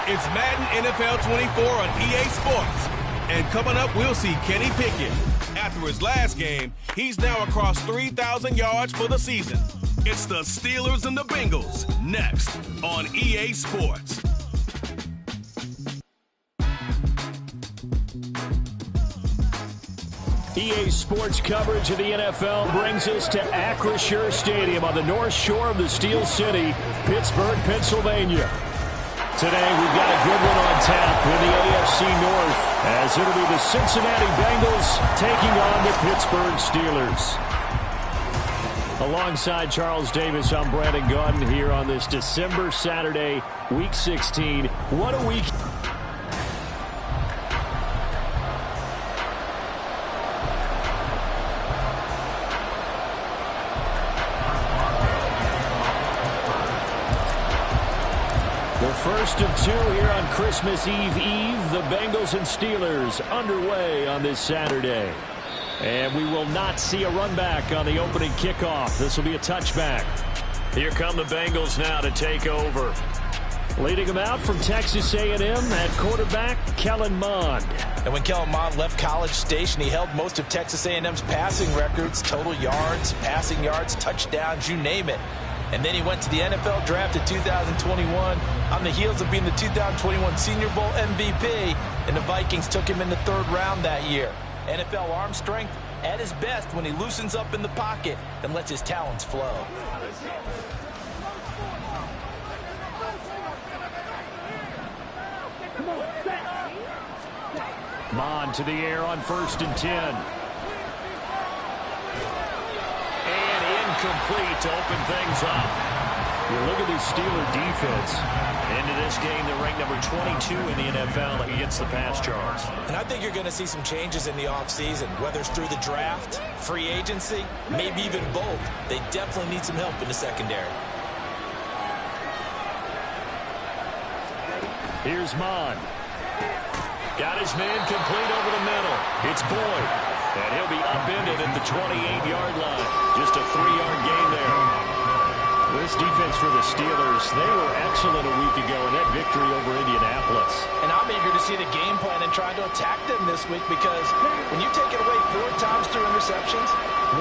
It's Madden NFL 24 on EA Sports. And coming up, we'll see Kenny Pickett. After his last game, he's now across 3,000 yards for the season. It's the Steelers and the Bengals next on EA Sports. EA Sports coverage of the NFL brings us to Acrisure Stadium on the north shore of the Steel City, Pittsburgh, Pennsylvania. Today we've got a good one on tap in the AFC North, as it'll be the Cincinnati Bengals taking on the Pittsburgh Steelers. Alongside Charles Davis, I'm Brandon Gaudin here on this December Saturday, Week 16. What a week! First of two here on Christmas Eve. The Bengals and Steelers underway on this Saturday. And we will not see a run back on the opening kickoff. This will be a touchback. Here come the Bengals now to take over. Leading them out from Texas A&M at quarterback, Kellen Mond. And when Kellen Mond left College Station, he held most of Texas A&M's passing records, total yards, passing yards, touchdowns, you name it. And then he went to the NFL draft in 2021 on the heels of being the 2021 Senior Bowl MVP, and the Vikings took him in the 3rd round that year. NFL arm strength at his best when he loosens up in the pocket and lets his talents flow. Mond to the air on 1st and 10. Complete to open things up. You look at this Steeler defense. Into this game, they're ranked number 22 in the NFL against the pass charge. And I think you're going to see some changes in the offseason, whether it's through the draft, free agency, maybe even both. They definitely need some help in the secondary. Here's Mond. Got his man complete over the middle. It's Boyd. And he'll be upended at the 28-yard line. Just a 3-yard gain there. This defense for the Steelers, they were excellent a week ago in that victory over Indianapolis. And I'm eager to see the game plan and try to attack them this week, because when you take it away 4 times through interceptions,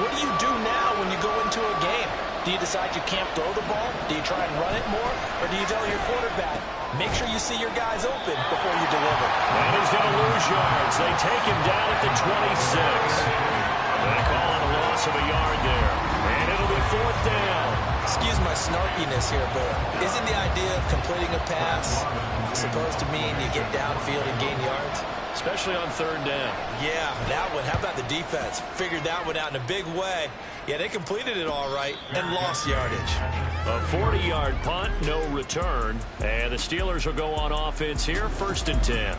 what do you do now when you go into a game? Do you decide you can't throw the ball? Do you try and run it more? Or do you tell your quarterback, make sure you see your guys open before you deliver? And he's going to lose yards. They take him down at the 26. They call it a loss of a yard there. And it'll be 4th down. Excuse my snarkiness here, but isn't the idea of completing a pass supposed to mean you get downfield and gain yards? Especially on 3rd down. Yeah, that one. How about the defense? Figured that one out in a big way. Yeah, they completed it all right and lost yardage. A 40-yard punt, no return. And the Steelers will go on offense here, 1st and 10.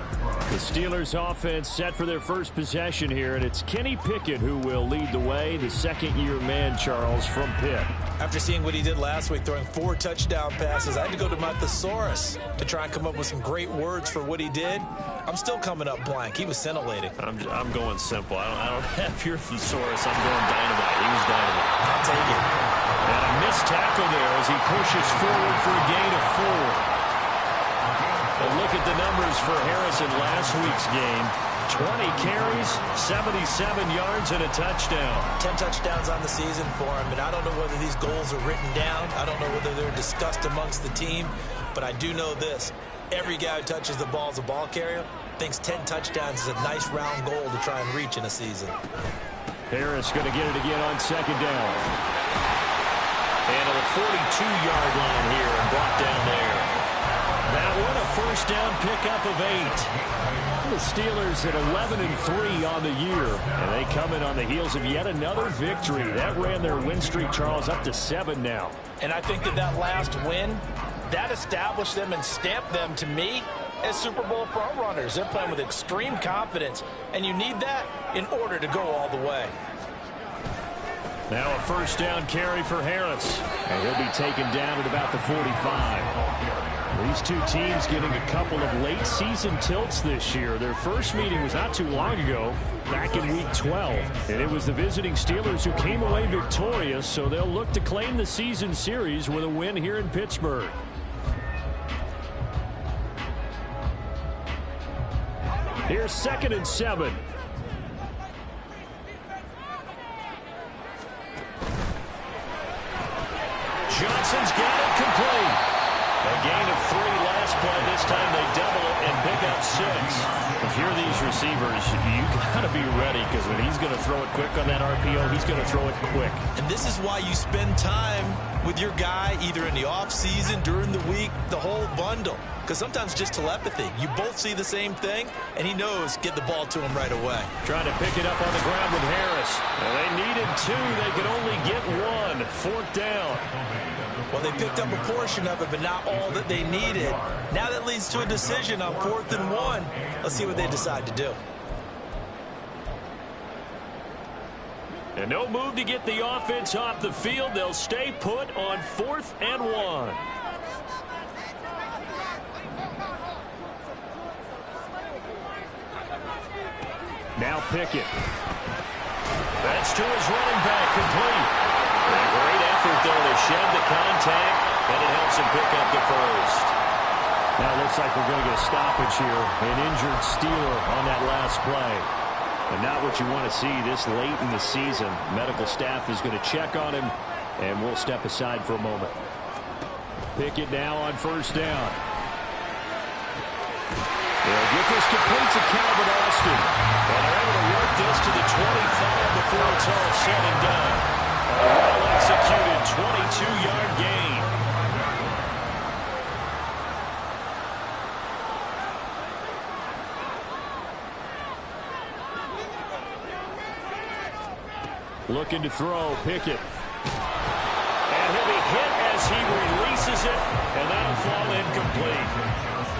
The Steelers offense set for their first possession here, and it's Kenny Pickett who will lead the way, the second-year man, Charles, from Pitt. After seeing what he did last week, throwing 4 touchdown passes, I had to go to my thesaurus to try and come up with some great words for what he did. I'm still coming up blank. He was scintillating. I'm going simple. I don't have your thesaurus. I'm going dynamite. He was dynamite. I'll take it. And a missed tackle there as he pushes forward for a gain of 4. A look at the numbers for Harris in last week's game. 20 carries, 77 yards, and a touchdown. 10 touchdowns on the season for him, and I don't know whether these goals are written down. I don't know whether they're discussed amongst the team, but I do know this. Every guy who touches the ball as a ball carrier thinks 10 touchdowns is a nice round goal to try and reach in a season. Harris going to get it again on 2nd down. And to the 42-yard line here and brought down there. That one a 1st down pickup of 8. The Steelers at 11-3 on the year, and they come in on the heels of yet another victory. That ran their win streak, Charles, up to 7 now. And I think that last win, that established them and stamped them, to me, as Super Bowl front runners. They're playing with extreme confidence, and you need that in order to go all the way. Now a 1st down carry for Harris, and he'll be taken down at about the 45. These two teams getting a couple of late season tilts this year. Their first meeting was not too long ago, back in Week 12. And it was the visiting Steelers who came away victorious, so they'll look to claim the season series with a win here in Pittsburgh. Here's 2nd and 7. Johnson's got it complete. A gain of 3 last play. This time they double it and pick up 6. If you're these receivers, you got to be ready, because when he's going to throw it quick on that RPO, he's going to throw it quick. And this is why you spend time with your guy either in the offseason, during the week, the whole bundle. Because sometimes just telepathy. You both see the same thing, and he knows get the ball to him right away. Trying to pick it up on the ground with Harris. Well, they needed 2. They could only get 1. 4th down. Well, they picked up a portion of it, but not all that they needed. Now that leads to a decision on 4th and 1. Let's see what they decide to do. And no move to get the offense off the field. They'll stay put on 4th and 1. Now Pickett. That's to his running back, complete. A great effort, though, to shed the contact, and it helps him pick up the first. Now it looks like we're going to get a stoppage here. An injured Steeler on that last play. And not what you want to see this late in the season. Medical staff is going to check on him, and we'll step aside for a moment. Pickett now on 1st down. They'll get this complete to Calvin Austin. And they're able to work this to the 25 before it's all said and done. A well-executed 22-yard gain. Looking to throw, Pickett. And he'll be hit as he releases it, and that'll fall incomplete.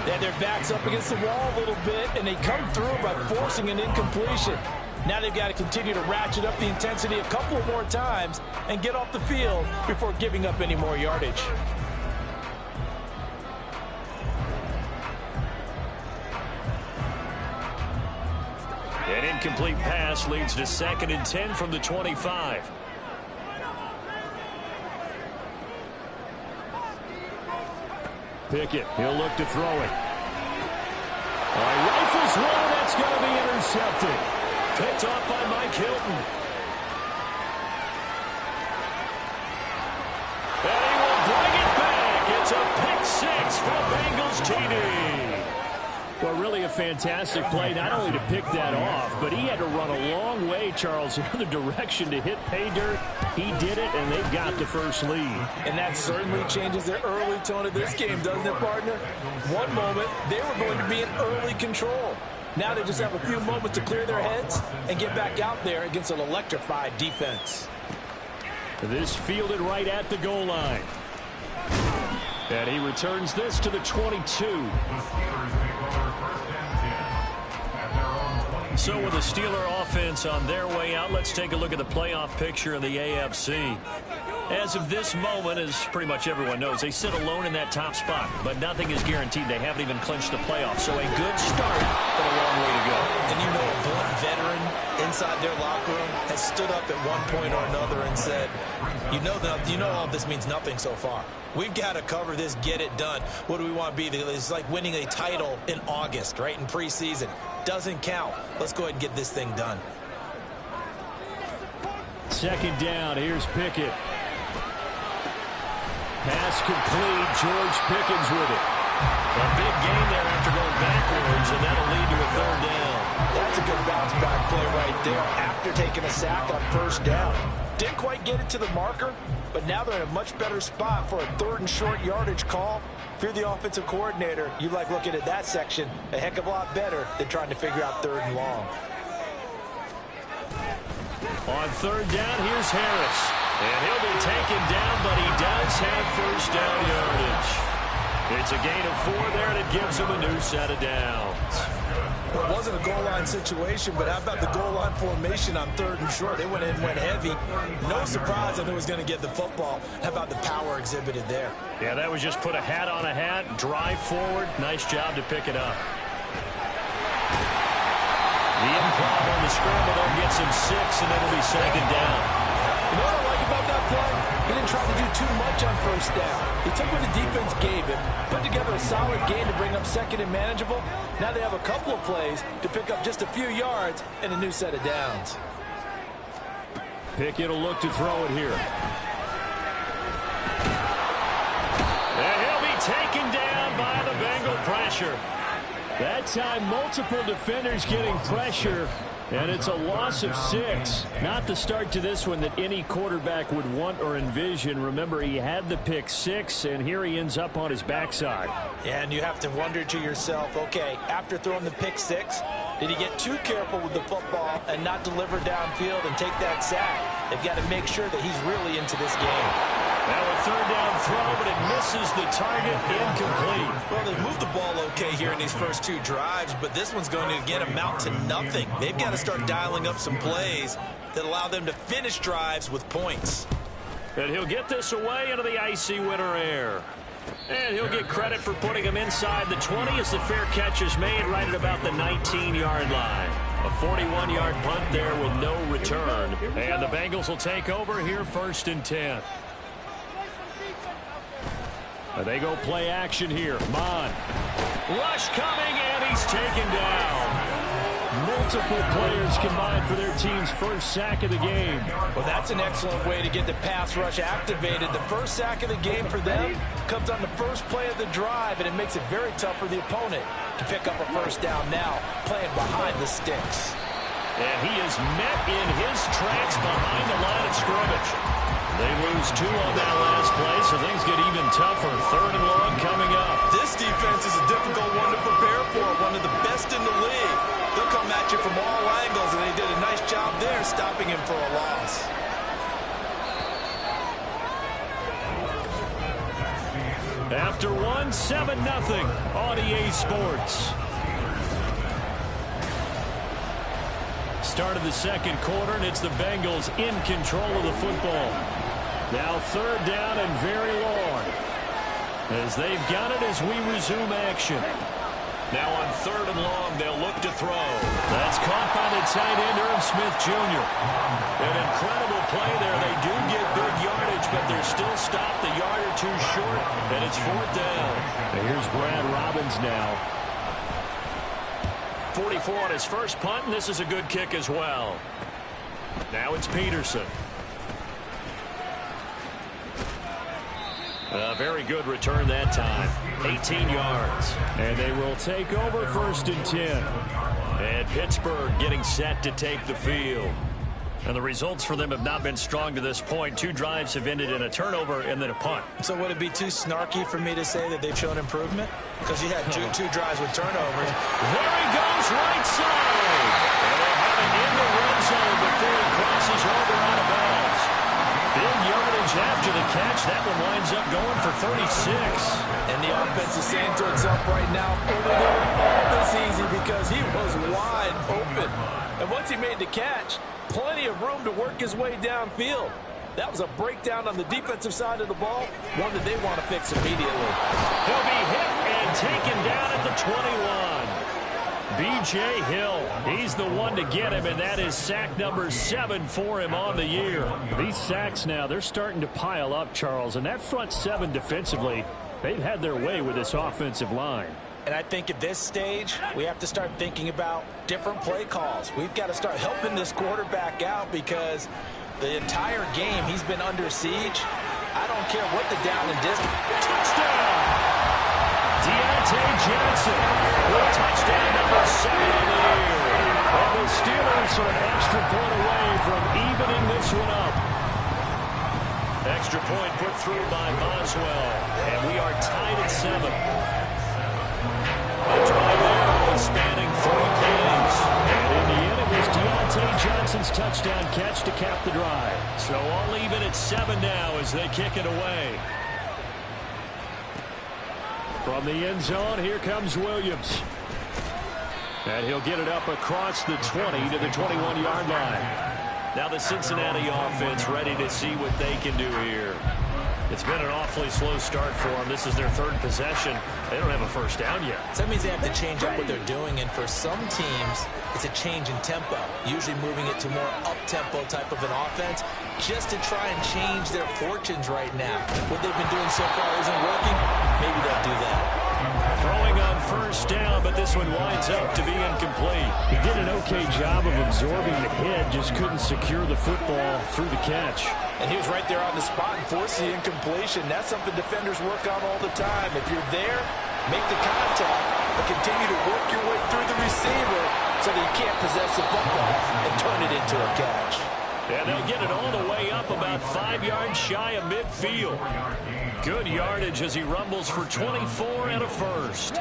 They had their backs up against the wall a little bit, and they come through by forcing an incompletion. Now they've got to continue to ratchet up the intensity a couple more times and get off the field before giving up any more yardage. An incomplete pass leads to 2nd and 10 from the 25. Pickett, he'll look to throw it. Rifles one, that's going to be intercepted. Picked off by Mike Hilton. And he will bring it back. It's a pick 6 for Bengals TD. Well, really a fantastic play, not only to pick that off, but he had to run a long way, Charles, the other direction to hit pay dirt. He did it, and they've got the first lead. And that certainly changes the early tone of this game, doesn't it, partner? One moment, they were going to be in early control. Now they just have a few moments to clear their heads and get back out there against an electrified defense. This fielded right at the goal line. And he returns this to the 22. So with the Steeler offense on their way out, let's take a look at the playoff picture in the AFC. As of this moment, as pretty much everyone knows, they sit alone in that top spot, but nothing is guaranteed. They haven't even clinched the playoffs, so a good start, but a long way to go. And you know, a blunt veteran inside their locker room has stood up at one point or another and said, you know all this means nothing so far. We've got to cover this, get it done. What do we want to be? It's like winning a title in August, right, in preseason. Doesn't count. Let's go ahead and get this thing done. 2nd down. Here's Pickett. Pass complete. George Pickens with it. A big gain there after going backwards, and that'll lead to a 3rd down. That's a good bounce back play right there after taking a sack on 1st down. Didn't quite get it to the marker, but now they're in a much better spot for a 3rd and short yardage call. If you're the offensive coordinator, you like looking at that section a heck of a lot better than trying to figure out 3rd and long. On 3rd down, here's Harris. And he'll be taken down, but he does have 1st down yardage. It's a gain of 4 there, and it gives him a new set of downs. Well, it wasn't a goal line situation, but how about the goal line formation on 3rd and short? They went in, went heavy. No surprise on who was going to get the football. How about the power exhibited there? Yeah, that was just put a hat on a hat, drive forward. Nice job to pick it up. The improv on the scramble, though, gets him 6, and it'll be 2nd down. You know what I like about that play? He didn't try to do too much on first down. He took what the defense gave him, put together a solid game to bring up second and manageable. Now they have a couple of plays to pick up just a few yards and a new set of downs. Pickett will look to throw it here. And he'll be taken down by the Bengal pressure. That time, multiple defenders getting pressure, and it's a loss of 6. Not the start to this one that any quarterback would want or envision. Remember, he had the pick 6, and here he ends up on his backside. Yeah, and you have to wonder to yourself, okay, after throwing the pick 6, did he get too careful with the football and not deliver downfield and take that sack? They've got to make sure that he's really into this game. Now a third down throw, but it misses the target, incomplete. Well, they've moved the ball okay here in these first 2 drives, but this one's going to again amount to nothing. They've got to start dialing up some plays that allow them to finish drives with points. And he'll get this away into the icy winter air. And he'll get credit for putting him inside the 20 as the fair catch is made right at about the 19-yard line. A 41-yard punt there with no return. And the Bengals will take over here 1st and 10. They go play action here. Mon. Rush coming, and he's taken down. Multiple players combined for their team's first sack of the game. Well, that's an excellent way to get the pass rush activated. The first sack of the game for them comes on the first play of the drive, and it makes it very tough for the opponent to pick up a first down now, playing behind the sticks. And he is met in his tracks behind the line of scrimmage. They lose 2 on that last play, so things get even tougher. 3rd and long coming up. This defense is a difficult one to prepare for, one of the best in the league. They'll come at you from all angles, and they did a nice job there stopping him for a loss. After 1, 7-0 on EA Sports. Start of the second quarter, and it's the Bengals in control of the football. Now 3rd down and very long. As they've got it as we resume action. Now on 3rd and long, they'll look to throw. That's caught by the tight end, Irv Smith Jr. An incredible play there. They do get big yardage, but they're still stopped a yard or 2 short, and it's 4th down. And here's Brad Robbins now. 44 on his first punt, and this is a good kick as well. Now it's Peterson. A very good return that time. 18 yards. And they will take over 1st and 10. And Pittsburgh getting set to take the field. And the results for them have not been strong to this point. 2 drives have ended in a turnover and then a punt. So would it be too snarky for me to say that they've shown improvement? Because you had two drives with turnovers. There he goes, right side. And they'll have it in the red zone before he crosses over out of bounds. Big yardage after the catch. That one winds up going for 36. And the offense is saying to itself right now, we're doing all this easy because he was wide open. And once he made the catch, plenty of room to work his way downfield. That was a breakdown on the defensive side of the ball, one that they want to fix immediately. He'll be hit and taken down at the 21. B.J. Hill, he's the one to get him, and that is sack number 7 for him on the year. These sacks now, they're starting to pile up, Charles, and that front 7 defensively, they've had their way with this offensive line. And I think at this stage, we have to start thinking about different play calls. We've got to start helping this quarterback out because the entire game he's been under siege. I don't care what the down and distance. Touchdown! Deontay Johnson with touchdown number 7 on the year. And the Steelers are an extra point away from evening this one up. Extra point put through by Boswell. And we are tied at 7. A drive there was spanning 3 plays. And in the end, it was Deontay Johnson's touchdown catch to cap the drive. So all even at 7 now as they kick it away. From the end zone, here comes Williams. And he'll get it up across the 20 to the 21-yard line. Now the Cincinnati offense ready to see what they can do here. It's been an awfully slow start for them. This is their third possession. They don't have a first down yet. So that means they have to change up what they're doing, and for some teams, it's a change in tempo, usually moving it to more up-tempo type of an offense just to try and change their fortunes right now. What they've been doing so far isn't working. Maybe they'll do that. Throwing on first down, but this one winds up to be incomplete. He did an okay job of absorbing the hit, just couldn't secure the football through the catch. And he was right there on the spot and forced the incompletion. That's something defenders work on all the time. If you're there, make the contact, but continue to work your way through the receiver so that you can't possess the football and turn it into a catch. And they'll get it all the way up about 5 yards shy of midfield. Good yardage as he rumbles for 24 and a first.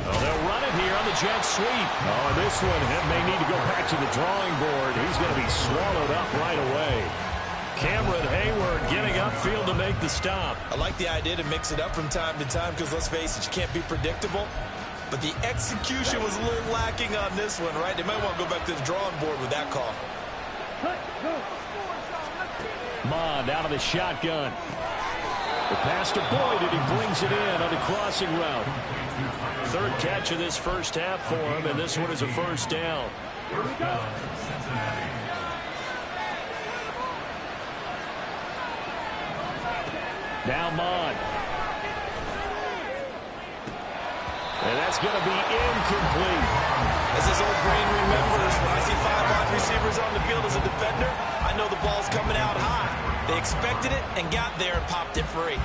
Oh, they'll run it here on the jet sweep. Oh, this one may need to go back to the drawing board. He's going to be swallowed up right away. Cameron Hayward getting upfield to make the stop. I like the idea to mix it up from time to time because, let's face it, you can't be predictable. But the execution was a little lacking on this one, right? They might want to go back to the drawing board with that call. Mond out of the shotgun. The pass to Boyd, and he brings it in on the crossing route. Third catch of this first half for him, and this one is a first down. Here we go. Now Mond. And that's going to be incomplete. As his old brain remembers, when I see 5 wide receivers on the field as a defender, I know the ball's coming out high. They expected it and got there and popped it free.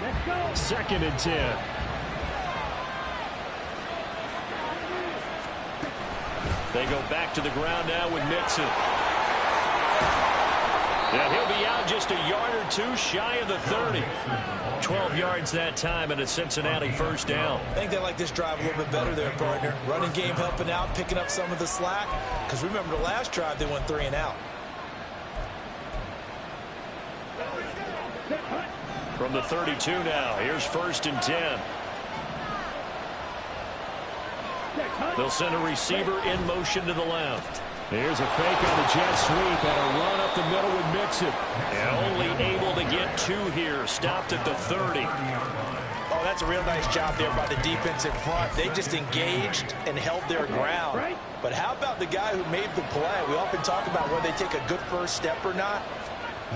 Let's go. 2nd and 10. They go back to the ground now with Mixon. And he'll be out just a yard or two shy of the 30. 12 yards that time and a Cincinnati first down. I think they like this drive a little bit better there, partner. Running game helping out, picking up some of the slack. Because remember the last drive, they went 3 and out. From the 32 now, here's 1st and 10. They'll send a receiver in motion to the left. Here's a fake on the jet sweep and a run up the middle with Mixon. And only able to get 2 here. Stopped at the 30. Oh, that's a real nice job there by the defense in front. They just engaged and held their ground. But how about the guy who made the play? We often talk about whether they take a good first step or not.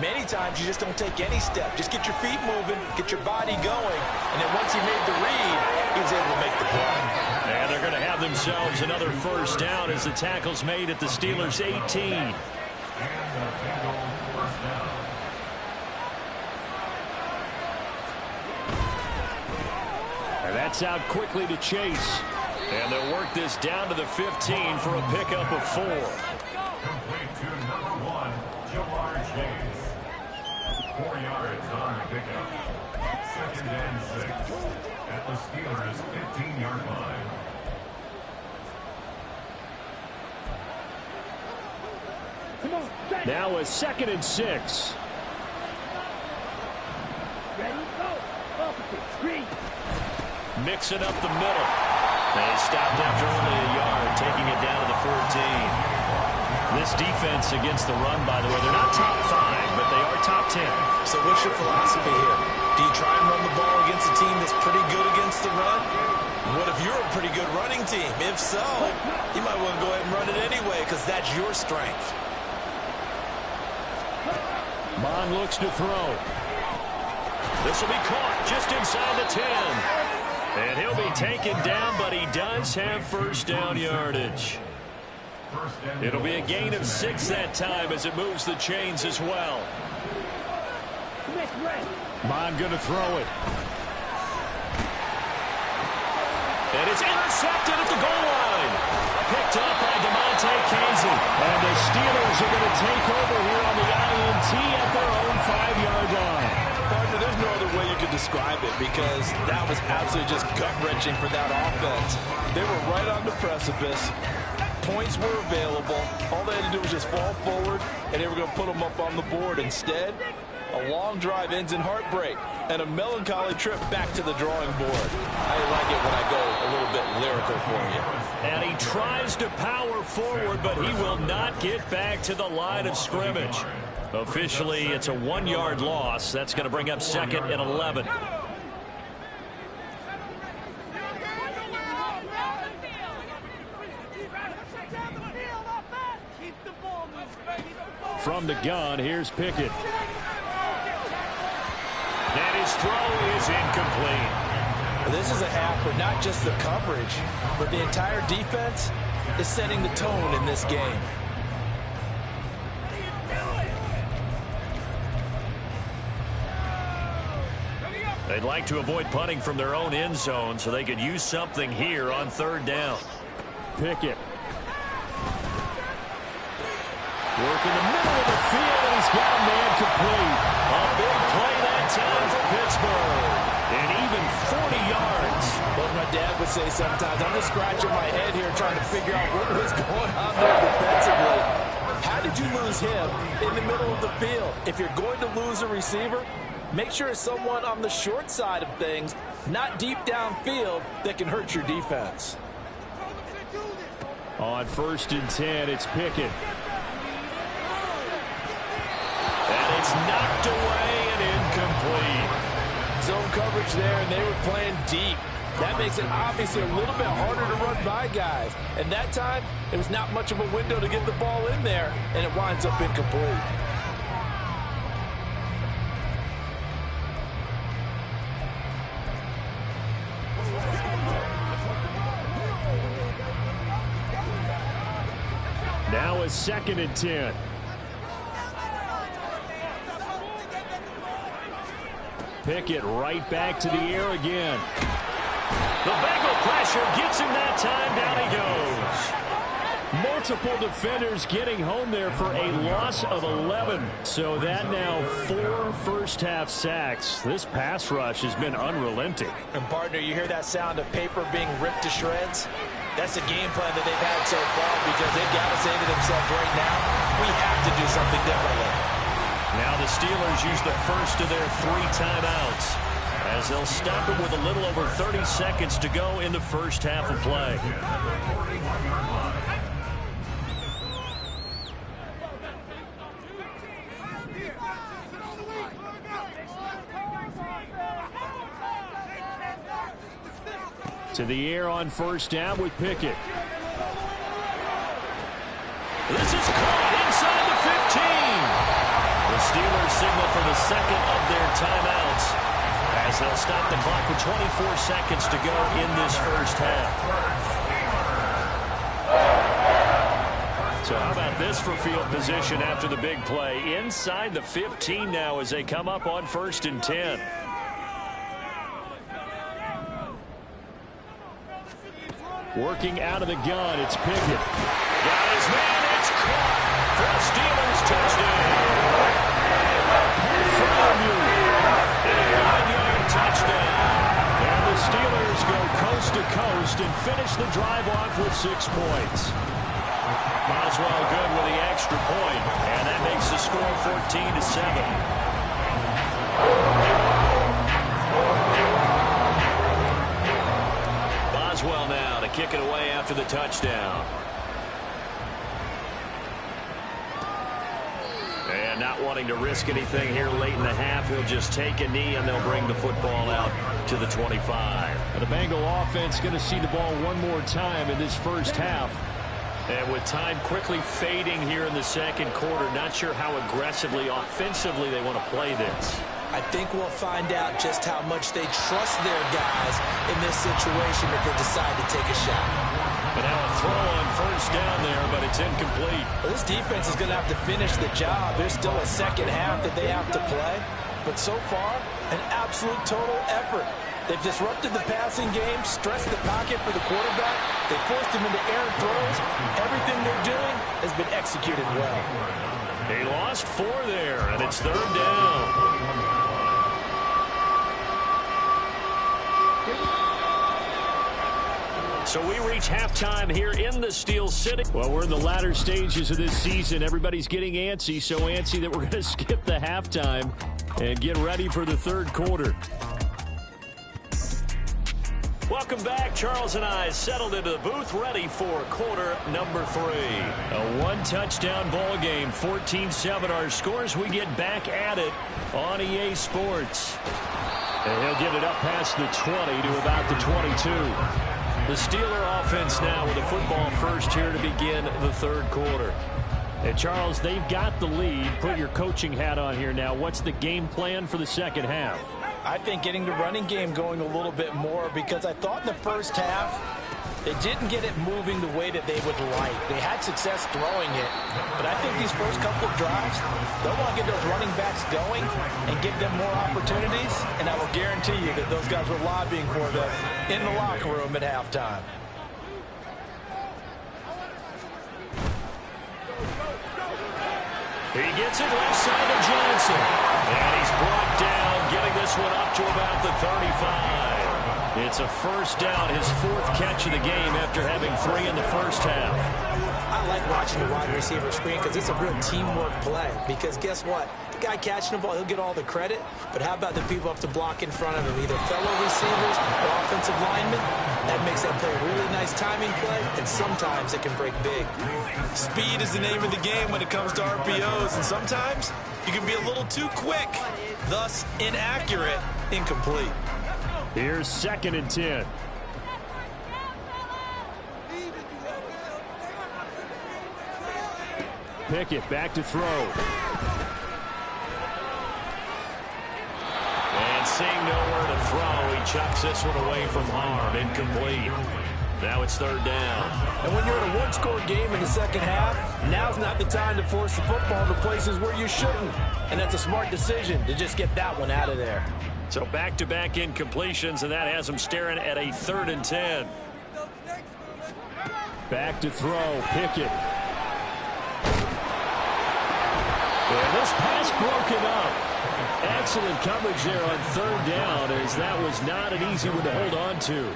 Many times you just don't take any step. Just get your feet moving, get your body going, and then once he made the read, he was able to make the play. And they're going to have themselves another first down as the tackle's made at the Steelers' 18. And that's out quickly to Chase. And they'll work this down to the 15 for a pickup of 4. Complete to number 1, Jamar Chase. 4 yards on the pickup. 2nd and 6 at the Steelers' 15-yard line. Now a 2nd and 6. Ready? Go. Opposite. Screen. Mixing up the middle. They stopped after only a yard, taking it down to the 14. This defense against the run, by the way, they're not top 5, but they are top 10. So what's your philosophy here? Do you try and run the ball against a team that's pretty good against the run? What if you're a pretty good running team? If so, you might want to go ahead and run it anyway because that's your strength. Mond looks to throw. This will be caught just inside the 10. And he'll be taken down, but he does have first down yardage. It'll be a gain of 6 that time as it moves the chains as well. Mond going to throw it. And it's intercepted at the goal line. Picked up by DeMonte Casey. And the Steelers are going to take over here on the INT at their own 5-yard line. Partner, there's no other way you could describe it because that was absolutely just gut-wrenching for that offense. They were right on the precipice. Points were available. All they had to do was just fall forward, and they were going to put them up on the board. Instead, A long drive ends in heartbreak and a melancholy trip back to the drawing board. I like it when I go a little bit lyrical for you. And he tries to power forward, but he will not get back to the line of scrimmage. Officially, it's a 1-yard loss. That's going to bring up second and 11. From the gun, here's Pickett. And his throw is incomplete. This is a half where not just the coverage, but the entire defense is setting the tone in this game. They'd like to avoid punting from their own end zone so they could use something here on third down. Pickett. Work in the middle of the field, and he's got a man complete. A big play that time for Pittsburgh. And even 40 yards. Well, my dad would say sometimes, I'm just scratching my head here trying to figure out what was going on there defensively. How did you lose him in the middle of the field? If you're going to lose a receiver, make sure it's someone on the short side of things, not deep downfield, that can hurt your defense. On 1st and 10, it's Pickett. And it's knocked away and incomplete. Zone coverage there, and they were playing deep. That makes it obviously a little bit harder to run by guys. And that time, it was not much of a window to get the ball in there, and it winds up incomplete. Now a 2nd and 10. Pickett right back to the air again. The Bengal pressure gets him that time. Down he goes. Multiple defenders getting home there for a loss of 11. So that now 4 first-half sacks. This pass rush has been unrelenting. And, partner, you hear that sound of paper being ripped to shreds? That's the game plan that they've had so far because they've got to say to themselves right now, we have to do something differently. Now the Steelers use the first of their 3 timeouts as they'll stop it with a little over 30 seconds to go in the first half of play. To the air on 1st down with Pickett. This is caught inside the 15. The Steelers signal for the second of their timeouts as they'll stop the clock with 24 seconds to go in this first half. So how about this for field position after the big play? Inside the 15 now as they come up on 1st and 10. Working out of the gun, it's Pickett. Got his man, it's caught for a Steelers touchdown. A 1-yard touchdown. And the Steelers go coast to coast and finish the drive off with 6 points. Boswell good with the extra point, and that makes the score 14-7. Boswell now to kick it away after the touchdown. And not wanting to risk anything here late in the half, he'll just take a knee and they'll bring the football out to the 25. And the Bengal offense going to see the ball one more time in this first half. And with time quickly fading here in the second quarter, not sure how aggressively, offensively they want to play this. I think we'll find out just how much they trust their guys in this situation if they decide to take a shot. But now a throw on 1st down there, but it's incomplete. Well, this defense is going to have to finish the job. There's still a second half that they have to play. But so far, an absolute total effort. They've disrupted the passing game, stressed the pocket for the quarterback. They forced him into errant throws. Everything they're doing has been executed well. They lost 4 there, and it's 3rd down. So we reach halftime here in the Steel City. Well, we're in the latter stages of this season. Everybody's getting antsy, so antsy that we're going to skip the halftime and get ready for the third quarter. Welcome back. Charles and I settled into the booth, ready for quarter number 3. A one-touchdown ball game, 14-7 our scores. We get back at it on EA Sports. And he'll get it up past the 20 to about the 22. The Steeler offense now with a football first here to begin the third quarter. And Charles, they've got the lead. Put your coaching hat on here now. What's the game plan for the second half? I think getting the running game going a little bit more, because I thought in the first half they didn't get it moving the way that they would like. They had success throwing it, but I think these first couple of drives, they'll want to get those running backs going and give them more opportunities, and I will guarantee you that those guys were lobbying for them in the locker room at halftime. He gets it left side to Johnson. And he's brought down, getting this one up to about the 35. It's a first down, his 4th catch of the game after having 3 in the first half. I like watching the wide receiver screen because it's a real teamwork play. Because guess what? The guy catching the ball, he'll get all the credit. But how about the people up to block in front of him, either fellow receivers or offensive linemen? That makes that play a really nice timing play, and sometimes it can break big. Speed is the name of the game when it comes to RPOs, and sometimes you can be a little too quick, thus inaccurate, incomplete. Here's 2nd and 10. Pickett back to throw. And seeing nowhere to throw, he chucks this one away from harm. Incomplete. Now it's 3rd down. And when you're in a one-score game in the second half, now's not the time to force the football to places where you shouldn't. And that's a smart decision to just get that one out of there. So back-to-back incompletions, and that has him staring at a 3rd and 10. Back to throw, Pickett. And this pass broken up. Excellent coverage there on 3rd down, as that was not an easy one to hold on to.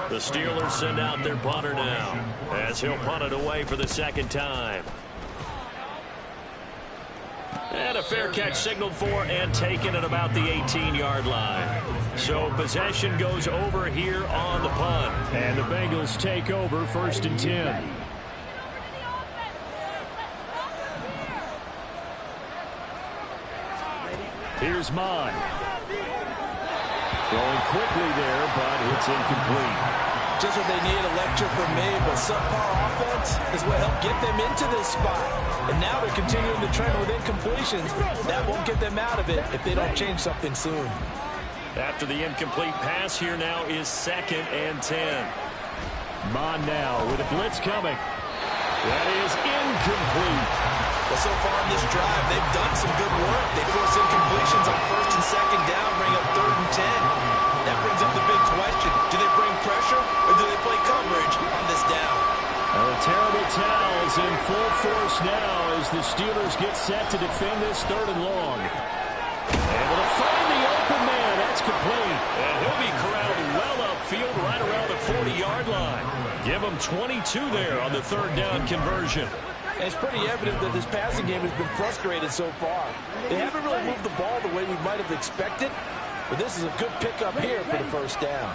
The Steelers send out their punter now, as he'll punt it away for the 2nd time. And a fair catch signaled for and taken at about the 18-yard line. So possession goes over here on the punt. And the Bengals take over 1st and 10. Here's Mon. Throwing quickly there, but it's incomplete. Just what they need, a lecture from me, but subpar offense is what helped get them into this spot. And now they're continuing the trend with incompletions. That won't get them out of it if they don't change something soon. After the incomplete pass, here now is 2nd and 10. Mon now with a blitz coming. That is incomplete. Well, so far in this drive, they've done some good work. They force incompletions on 1st and 2nd down, bring up 3rd and 10. That brings up the big question. Do they bring pressure or do they play coverage on this down? The terrible towels in full force now as the Steelers get set to defend this 3rd and long. Able to find the open man. That's complete. And he'll be corralled well upfield right around the 40-yard line. Give him 22 there on the 3rd down conversion. And it's pretty evident that this passing game has been frustrated so far. They haven't really moved the ball the way we might have expected, but this is a good pickup here for the 1st down.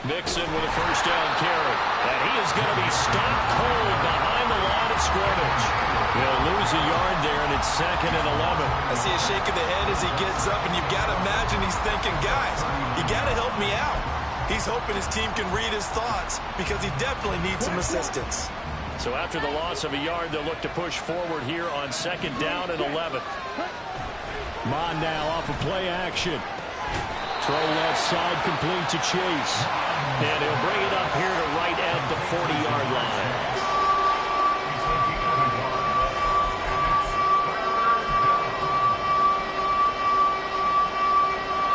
Mixon with a 1st down carry. And he is going to be stopped cold behind the line of scrimmage. He'll lose a yard there, and it's 2nd and 11. I see a shake of the head as he gets up, and you've got to imagine he's thinking, guys, you got to help me out. He's hoping his team can read his thoughts because he definitely needs some assistance. So after the loss of a yard, they'll look to push forward here on 2nd down and 11. Mon now off of play action. Throw left side complete to Chase. And he'll bring it up here to right at the 40-yard line.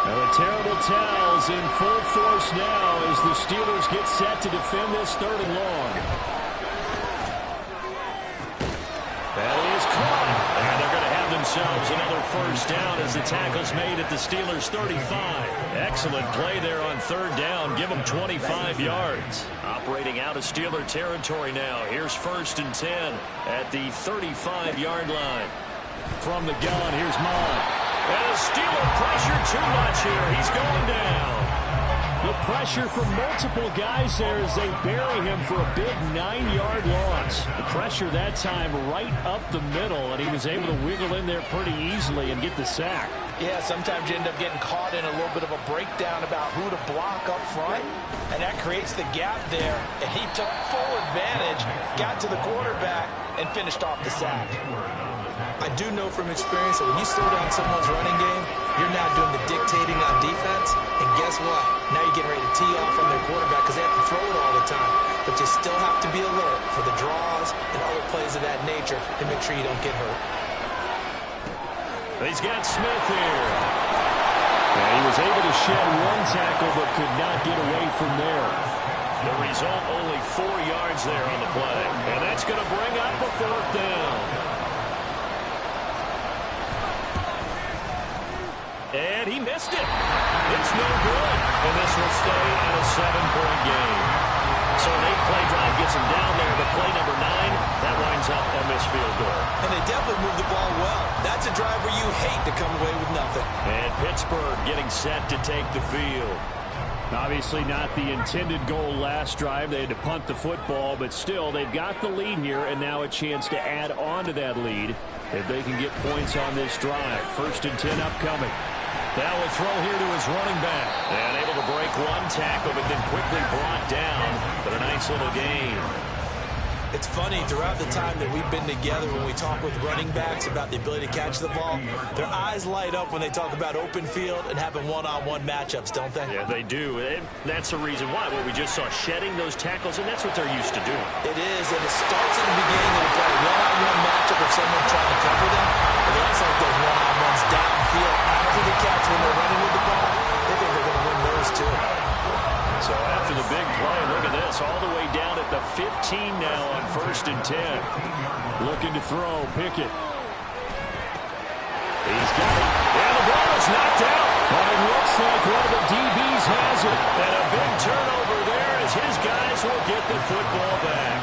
Now the terrible towels in full force now as the Steelers get set to defend this 3rd and long. That is caught. And they're going to have them themselves another first down as the tackle's made at the Steelers' 35. Excellent play there on third down. Give them 25 yards. Operating out of Steeler territory now. Here's 1st and 10 at the 35-yard line. From the gun, here's Mond. And a Steeler pressure too much here. He's going down. The pressure from multiple guys there as they bury him for a big 9-yard loss. The pressure that time right up the middle, and he was able to wiggle in there pretty easily and get the sack. Yeah, sometimes you end up getting caught in a little bit of a breakdown about who to block up front, and that creates the gap there. And he took full advantage, got to the quarterback, and finished off the sack. I do know from experience that when you slow down someone's running game, you're now doing the dictating on defense. And guess what? Now you're getting ready to tee off on their quarterback because they have to throw it all the time. But you still have to be alert for the draws and other plays of that nature to make sure you don't get hurt. He's got Smith here. And he was able to shed one tackle but could not get away from there. The result, only 4 yards there on the play. And that's going to bring up a 4th down. And he missed it. It's no good. And this will stay at a 7-point game. So an 8-play drive gets him down there, but play number 9, that winds up a missed field goal. And they definitely moved the ball well. That's a drive where you hate to come away with nothing. And Pittsburgh getting set to take the field. Obviously not the intended goal last drive. They had to punt the football, but still they've got the lead here, and now a chance to add on to that lead if they can get points on this drive. 1st and 10 upcoming. Now a throw here to his running back. And able to break one tackle, but then quickly brought down. But a nice little gain. It's funny, throughout the time that we've been together, when we talk with running backs about the ability to catch the ball, their eyes light up when they talk about open field and having one-on-one matchups, don't they? Yeah, they do. And that's the reason why. Well, we just saw shedding those tackles, and that's what they're used to doing. It is, and it starts at the beginning of the play. One-on-one matchup of someone trying to cover them, but they also like those one-on-ones downfield after the catch when they're running with the ball. They think they're going to win those, too. So after the big play, look at this, all the way down at the 15 now on 1st and 10. Looking to throw, Pickett. He's got it, and the ball is knocked out. But it looks like one of the DBs has it. And a big turnover there as his guys will get the football back.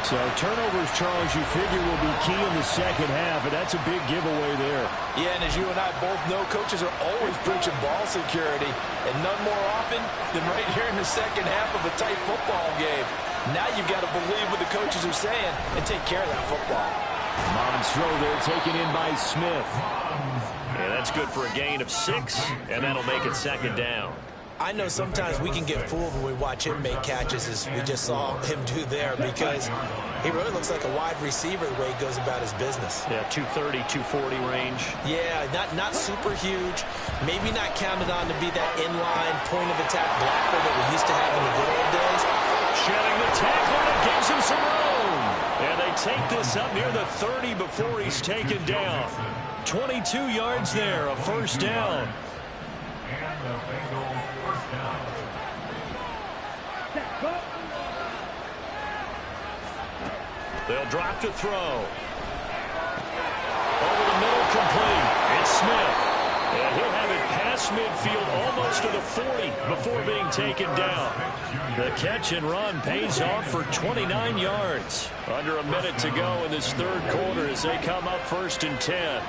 So turnovers, Charles, you figure will be key in the second half, and that's a big giveaway there. Yeah, and as you and I both know, coaches are always preaching ball security, and none more often than right here in the second half of a tight football game. Now you've got to believe what the coaches are saying and take care of that football. Mons throw there taken in by Smith. And that's good for a gain of 6, and that'll make it 2nd down. I know sometimes we can get fooled when we watch him make catches, as we just saw him do there, because he really looks like a wide receiver the way he goes about his business. Yeah, 230, 240 range. Yeah, not super huge. Maybe not counted on to be that inline point-of-attack blocker that we used to have in the good old days. Shedding the tackle, and it gives him some room. And they take this up near the 30 before he's taken down. 22 yards there, a 1st down. And the Bengals first down. They'll drop to throw. Over the middle, complete. It's Smith. And he'll have it past midfield almost to the 40 before being taken down. The catch and run pays off for 29 yards. Under a minute to go in this 3rd quarter as they come up 1st and 10.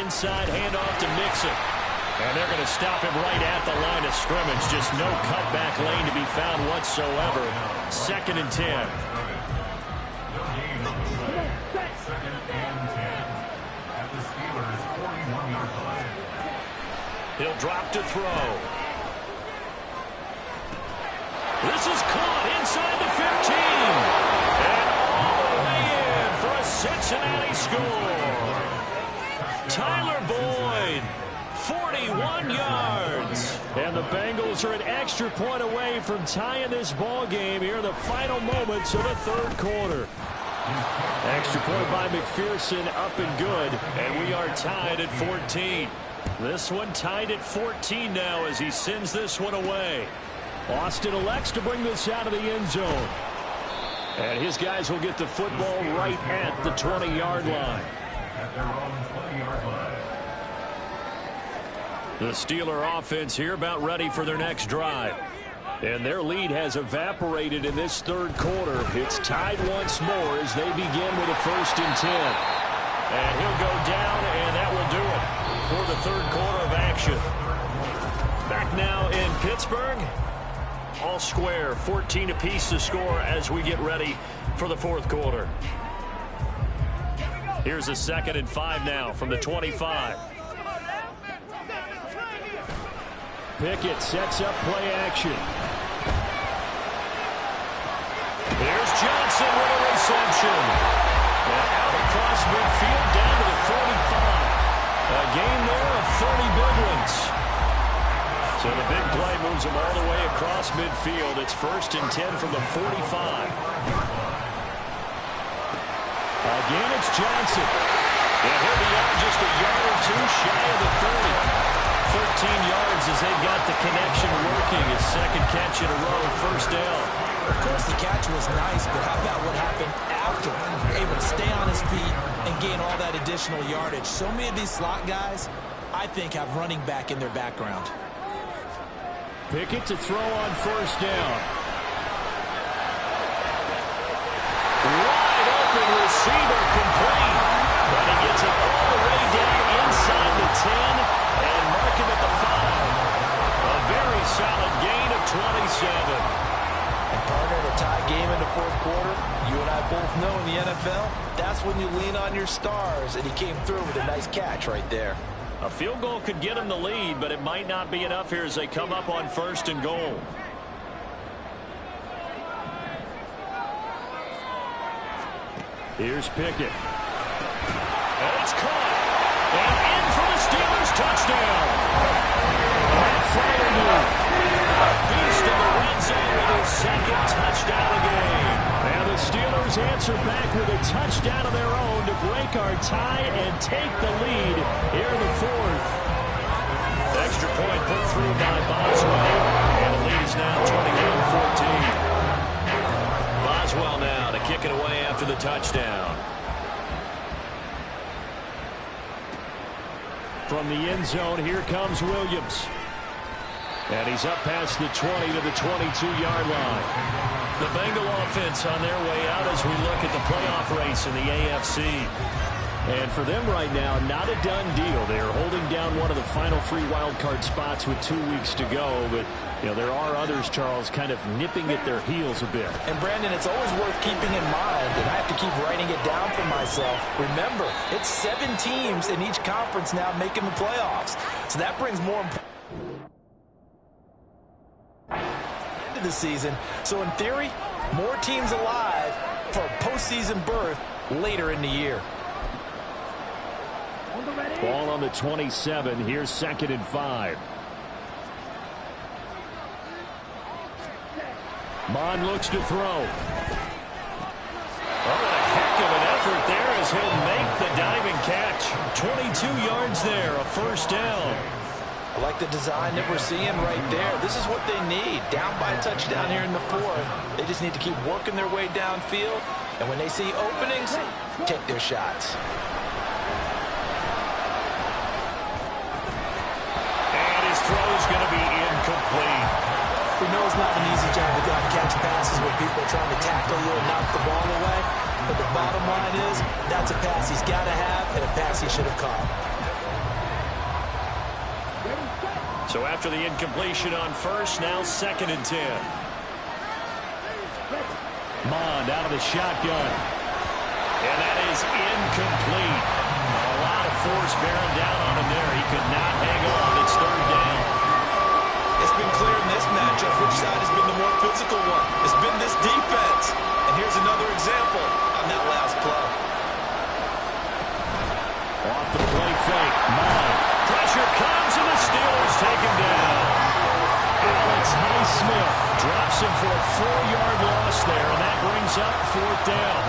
Inside handoff to Mixon. And they're going to stop him right at the line of scrimmage. Just no cutback lane to be found whatsoever. 2nd and 10. He'll drop to throw. This is caught inside the 15. And all the way in for a Cincinnati score. Tyler Boyd, 41 yards. And the Bengals are an extra point away from tying this ball game here in the final moments of the 3rd quarter. Extra point by McPherson, up and good. And we are tied at 14. This one tied at 14 now as he sends this one away. Austin elects to bring this out of the end zone. And his guys will get the football right at the 20-yard line. at their own 20-yard line. The Steeler offense here about ready for their next drive. And their lead has evaporated in this third quarter. It's tied once more as they begin with a 1st and 10. And he'll go down, and that will do it for the third quarter of action. Back now in Pittsburgh. All square, 14 apiece to score as we get ready for the fourth quarter. Here's a 2nd and 5 now from the 25. Pickett sets up play action. There's Johnson with a reception. And out across midfield down to the 45. A gain there of 30 big ones. So the big play moves him all the way across midfield. It's 1st and 10 from the 45. Again, it's Johnson. And he'll be out just a yard or two shy of the 30. 13 yards as they've got the connection working. His 2nd catch in a row, 1st down. Of course, the catch was nice, but how about what happened after? Able to stay on his feet and gain all that additional yardage. So many of these slot guys, I think, have running back in their background. Pickett to throw on 1st down. Wide open receiver complete. But he gets it all the way down inside the 10 and mark him at the 5. A very solid gain of 27. And partner, in a tie game in the fourth quarter, you and I both know in the NFL, that's when you lean on your stars, and he came through with a nice catch right there. A field goal could get him the lead, but it might not be enough here as they come up on 1st and goal. Here's Pickett. And it's caught. And in for the Steelers touchdown. A beast in the red zone with his 2nd touchdown of the game. And the Steelers answer back with a touchdown of their own to break our tie and take the lead here in the 4th. Extra point put through by Boswell. And the lead is now 21-14. Boswell now to kick it away after the touchdown. From the end zone, here comes Williams. And he's up past the 20 to the 22-yard line. The Bengal offense on their way out as we look at the playoff race in the AFC. And for them right now, not a done deal. They are holding down one of the final 3 wildcard spots with 2 weeks to go. But, you know, there are others, Charles, kind of nipping at their heels a bit. And, Brandon, it's always worth keeping in mind, and I have to keep writing it down for myself. Remember, it's 7 teams in each conference now making the playoffs. So that brings more into the season. So, in theory, more teams alive for a postseason berth later in the year. Ball on the 27. Here's 2nd and 5. Mond looks to throw. Oh, what a heck of an effort there as he'll make the diving catch. 22 yards there, a 1st down. I like the design that we're seeing right there. This is what they need. Down by a touchdown here in the 4th. They just need to keep working their way downfield. And when they see openings, take their shots. Throw's going to be incomplete. We know it's not an easy job to catch passes when people are trying to tackle you and knock the ball away. But the bottom line is, that's a pass he's got to have and a pass he should have caught. So after the incompletion on 1st, now 2nd and 10. Mond out of the shotgun. And that is incomplete. A lot of force bearing down on him there. He could not hang on. It's 3rd down. It's been clear in this matchup which side has been the more physical one. It's been this defense. And here's another example on that last play. Off the play fake. Mond. Pressure comes and the Steelers take him down. Alex Highsmith drops him for a 4-yard loss there, and that brings up 4th down.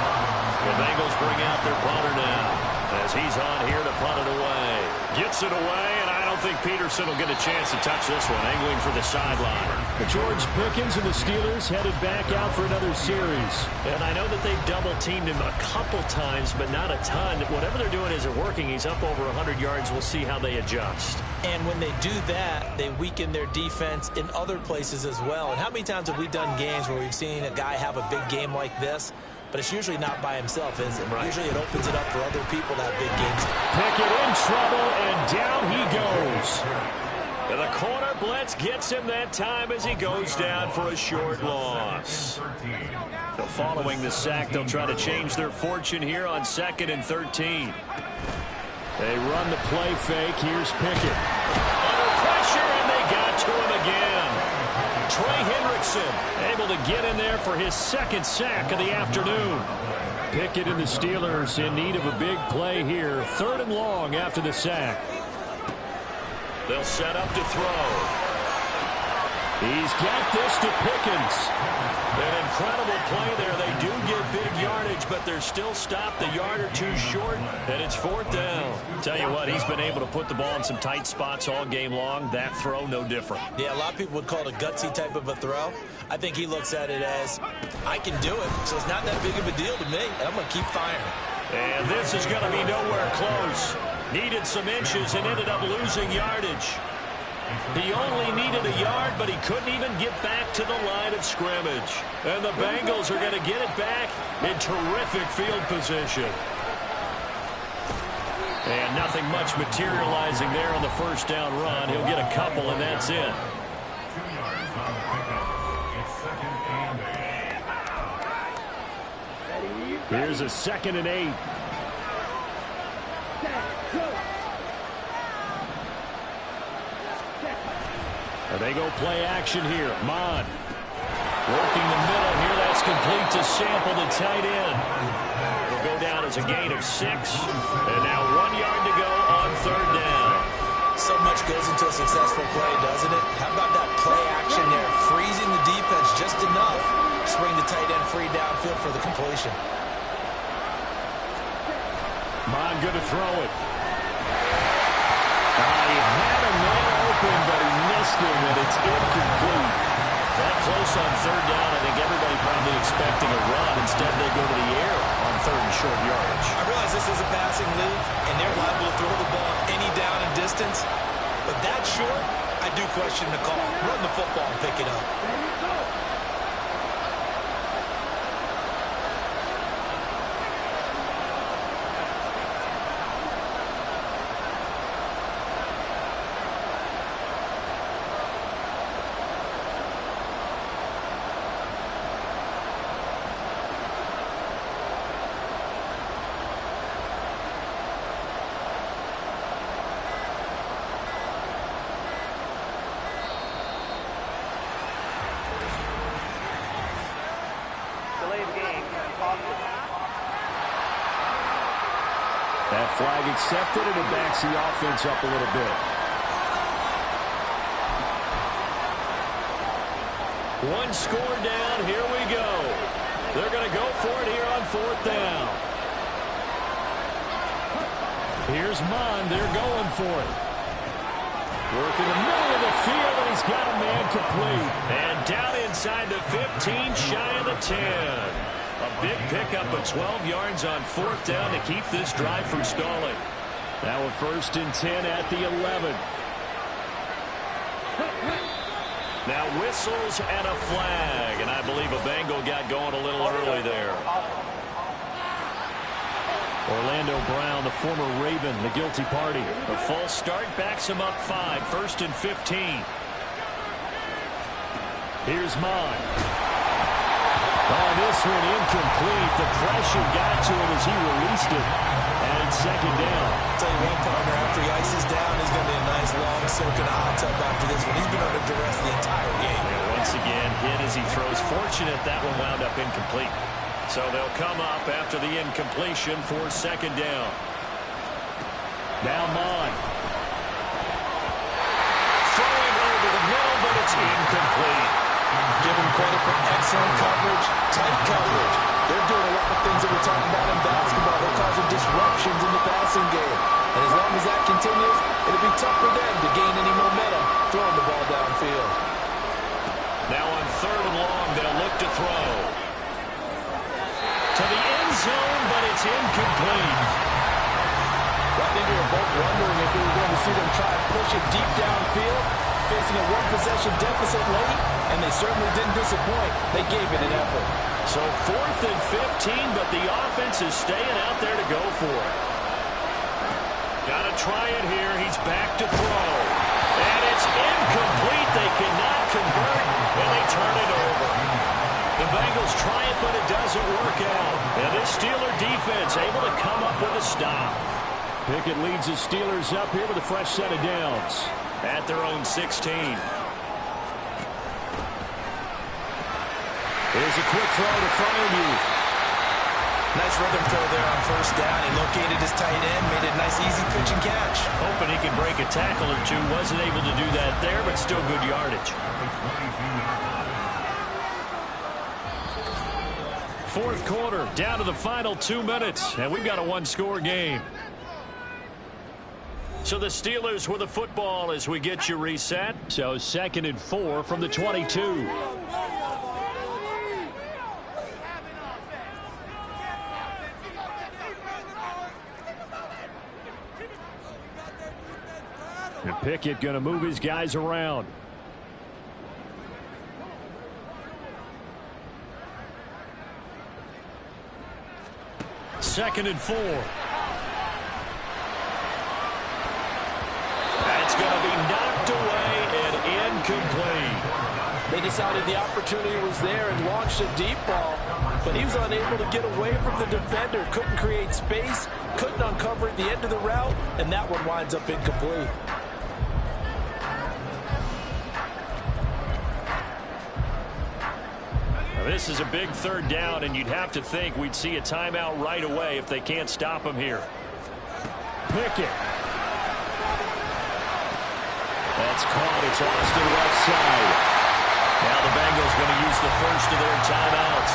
The Bengals bring out their punter now as he's on here to punt it away. Gets it away, and I don't don't think Peterson will get a chance to touch this one, angling for the sideline. George Pickens and the Steelers headed back out for another series. And I know that they've double-teamed him a couple times, but not a ton. Whatever they're doing isn't working. He's up over 100 yards. We'll see how they adjust. And when they do that, they weaken their defense in other places as well. And how many times have we done games where we've seen a guy have a big game like this? But it's usually not by himself, is it? Right. Usually it opens it up for other people to have big games. Pickett in trouble, and down he goes. And the corner blitz gets him that time as he goes down for a short loss. So following the sack, they'll try to change their fortune here on 2nd and 13. They run the play fake. Here's Pickett. Under pressure, and they got to him again. Trey Hendrickson able to get in there for his 2nd sack of the afternoon. Pickett and the Steelers in need of a big play here. 3rd and long after the sack. They'll set up to throw. He's got this to Pickens. An incredible play there. They do get big yardage, but they're still stopped a yard or two short, and it's 4th down. Tell you what, he's been able to put the ball in some tight spots all game long. That throw, no different. Yeah, a lot of people would call it a gutsy type of a throw. I think he looks at it as, I can do it, so it's not that big of a deal to me, and I'm going to keep firing. And this is going to be nowhere close. Needed some inches and ended up losing yardage. He only needed a yard, but he couldn't even get back to the line of scrimmage. And the Bengals are going to get it back in terrific field position. And nothing much materializing there on the 1st down run. He'll get a couple, and that's it. 2 yards on the pickup. It's 2nd and 8. Here's a 2nd and 8. And they go play action here. Mon working the middle here. That's complete to Sample, the tight end. It'll go down as a gain of 6. And now 1 yard to go on 3rd down. So much goes into a successful play, doesn't it? How about that play action there? Freezing the defense just enough. Swing the tight end free downfield for the completion. Mon good to throw it. He had a man open, but he missed him, and it's incomplete. That close on 3rd down, I think everybody probably expecting a run. Instead, they go to the air on 3rd and short yardage. I realize this is a passing league, and they're liable to throw the ball any down and distance. But that short, I do question the call. Run the football and pick it up. That flag accepted, and it backs the offense up a little bit. One score down. Here we go. They're going to go for it here on 4th down. Here's Mon. They're going for it. Working the middle of the field, and he's got a man complete. And down inside the 15, shy of the 10. A big pickup of 12 yards on 4th down to keep this drive from stalling. Now a 1st and 10 at the 11. Now whistles and a flag, and I believe a Bengal got going a little early there. Orlando Brown, the former Raven, the guilty party. The false start backs him up 5, 1st and 15. Here's Mon. Oh, this one incomplete. The pressure got to him as he released it. And 2nd down. I'll tell you one, partner, after he ices down, he's going to be a nice long soak in a hot tub after this one. He's been under duress the entire game. And once again, hit as he throws. Fortunate that one wound up incomplete. So they'll come up after the incompletion for 2nd down. Now Mon. Throwing over the middle, but it's incomplete. Give him credit for excellent coverage, tight coverage. They're doing a lot of things that we're talking about in basketball. They're causing disruptions in the passing game. And as long as as that continues, it'll be tough for them to gain any momentum throwing the ball downfield. Now on 3rd and long, they'll look to throw. To the end zone, but it's incomplete. I think we were both wondering if we were going to see them try and push it deep downfield, facing a one-possession deficit late, and they certainly didn't disappoint. They gave it an effort. So 4th and 15, but the offense is staying out there to go for it. Got to try it here. He's back to throw. And it's incomplete. They cannot convert, and they turn it over. The Bengals try it, but it doesn't work out. And this Steeler defense able to come up with a stop. Pickett leads the Steelers up here with a fresh set of downs. At their own 16. Here's a quick throw to Freiermuth. Nice rhythm throw there on 1st down. He located his tight end, made it a nice easy pitch and catch. Hoping he can break a tackle or two. Wasn't able to do that there, but still good yardage. 4th quarter, down to the final 2 minutes, and we've got a one-score game. So the Steelers with the football as we get you reset. So 2nd and 4 from the 22. And Pickett going to move his guys around. Second and 4. That's going to be knocked away and incomplete. They decided the opportunity was there and launched a deep ball, but he was unable to get away from the defender. Couldn't create space, couldn't uncover at the end of the route, and that one winds up incomplete. This is a big 3rd down, and you'd have to think we'd see a timeout right away if they can't stop him here. Pickett. That's caught. It's Austin left side. Now the Bengals going to use the first of their timeouts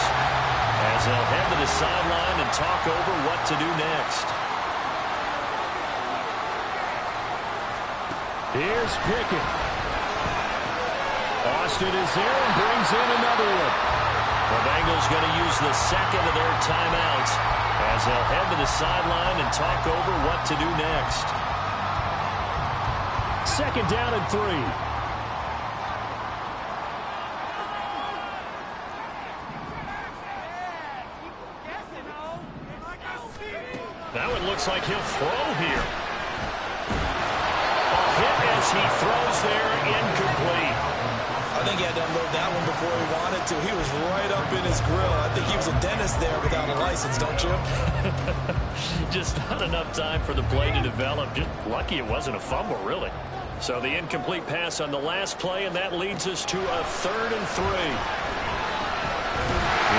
as they'll head to the sideline and talk over what to do next. Here's Pickett. Austin is there and brings in another one. The Bengals going to use the second of their timeouts as they'll head to the sideline and talk over what to do next. 2nd down and 3. Now it looks like he'll throw here. A hit as he throws there, incomplete. I think he had to unload that one before he wanted to. He was right up in his grill. I think he was a dentist there without a license, don't you? Just not enough time for the play to develop. Just lucky it wasn't a fumble, really. So the incomplete pass on the last play, and that leads us to a 3rd and 3.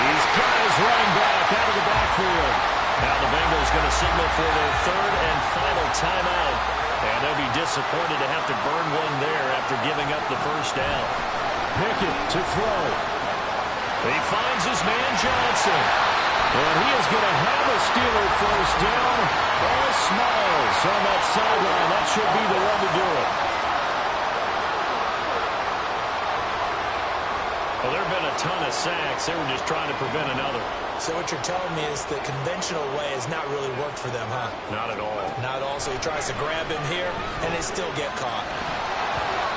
He's got his running back out of the backfield. Now the Bengals going to signal for their 3rd and final timeout. And they'll be disappointed to have to burn one there after giving up the 1st down. Pickett to throw. He finds his man Johnson. And he is going to have a Steeler 1st down. All Smiles on that sideline. That should be the one to do it. Well, there have been a ton of sacks. They were just trying to prevent another. So what you're telling me is the conventional way has not really worked for them, huh? Not at all. Not at all. So he tries to grab him here, and they still get caught.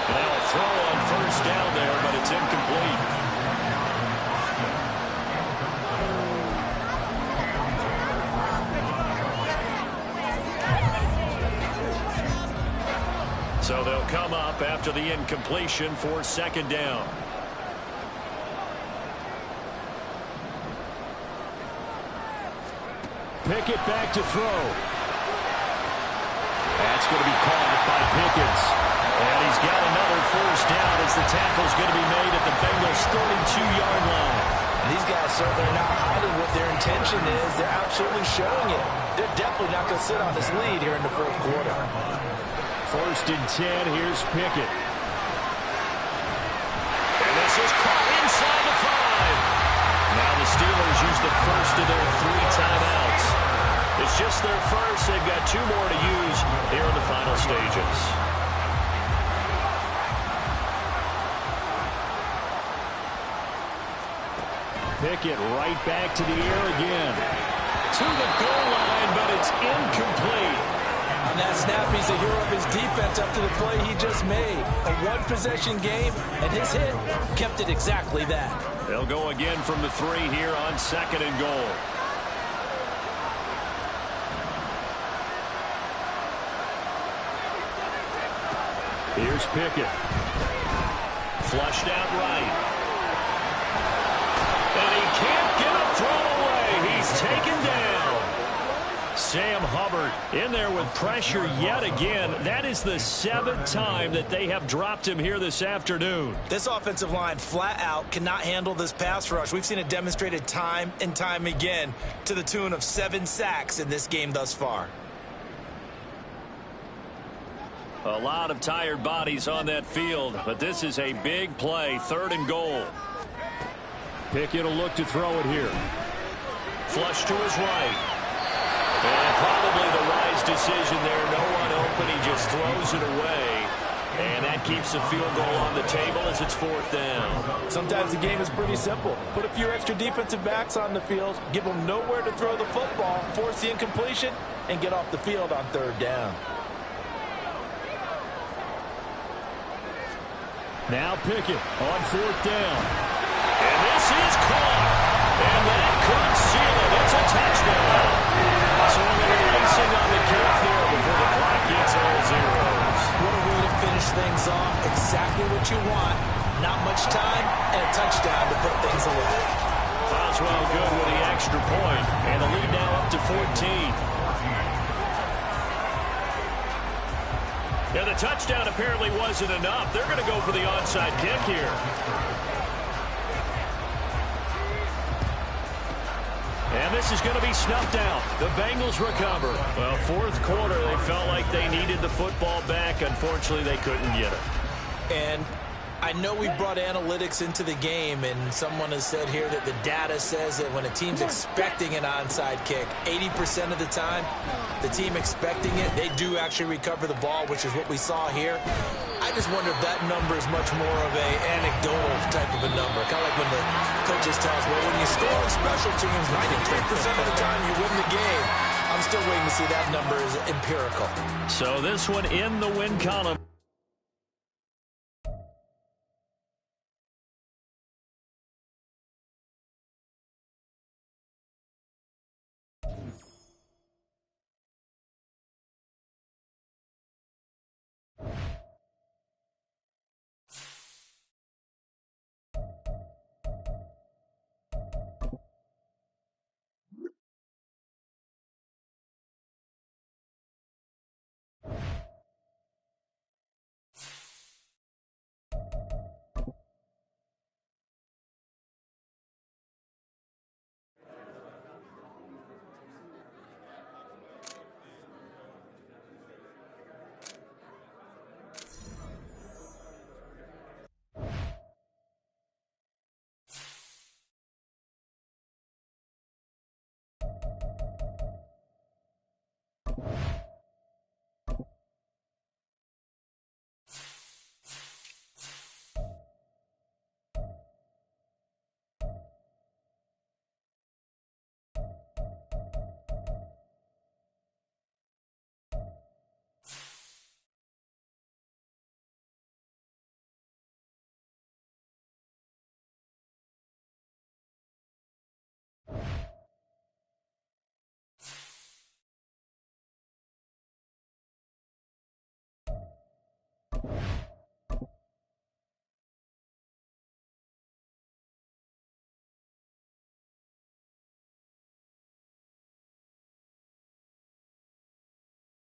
Now a throw on 1st down there, but it's incomplete. So they'll come up after the incompletion for 2nd down. Pickett back to throw. That's going to be caught by Pickens. And he's got another 1st down as the tackle's going to be made at the Bengals' 32-yard line. And these guys certainly are not hiding what their intention is. They're absolutely showing it. They're definitely not going to sit on this lead here in the 4th quarter. 1st and 10. Here's Pickett. And this is caught inside the 5. Now the Steelers use the first of their 3 timeouts. It's just their first. They've got 2 more to use, here in the final stages. Pickett right back to the air again. To the goal line, but it's incomplete. On that snap, he's the hero of his defense up to the play he just made. A one-possession game, and his hit kept it exactly that. They'll go again from the 3 here on 2nd and goal. Here's Pickett. Flushed out right. And he can't get a throw away. He's taken down. Sam Hubbard in there with pressure yet again. That is the 7th time that they have dropped him here this afternoon. This offensive line flat out cannot handle this pass rush. We've seen it demonstrated time and time again to the tune of 7 sacks in this game thus far. A lot of tired bodies on that field, but this is a big play, 3rd and goal. Pickett will look to throw it here. Flush to his right. And probably the wise decision there. No one open. He just throws it away. And that keeps the field goal on the table as it's 4th down. Sometimes the game is pretty simple. Put a few extra defensive backs on the field, give them nowhere to throw the football, force the incompletion, and get off the field on 3rd down. Now Pickett on 4th down. And this is caught. And that could seal it. It's a touchdown. Swinging and racing on the kick there before the clock gets all zeros. What a way to finish things off. Exactly what you want. Not much time and a touchdown to put things away. Boswell good with the extra point. And the lead now up to 14. Yeah, the touchdown apparently wasn't enough. They're going to go for the onside kick here. And this is going to be snuffed out. The Bengals recover. Well, 4th quarter, they felt like they needed the football back. Unfortunately, they couldn't get it. And I know we brought analytics into the game, and someone has said here that the data says that when a team's expecting an onside kick, 80% of the time, the team expecting it, they do actually recover the ball, which is what we saw here. I just wonder if that number is much more of a anecdotal type of a number. Kind of like when the coaches tell us, well, when you score on special teams, 93% of the time you win the game. I'm still waiting to see that number is empirical. So this one in the win column.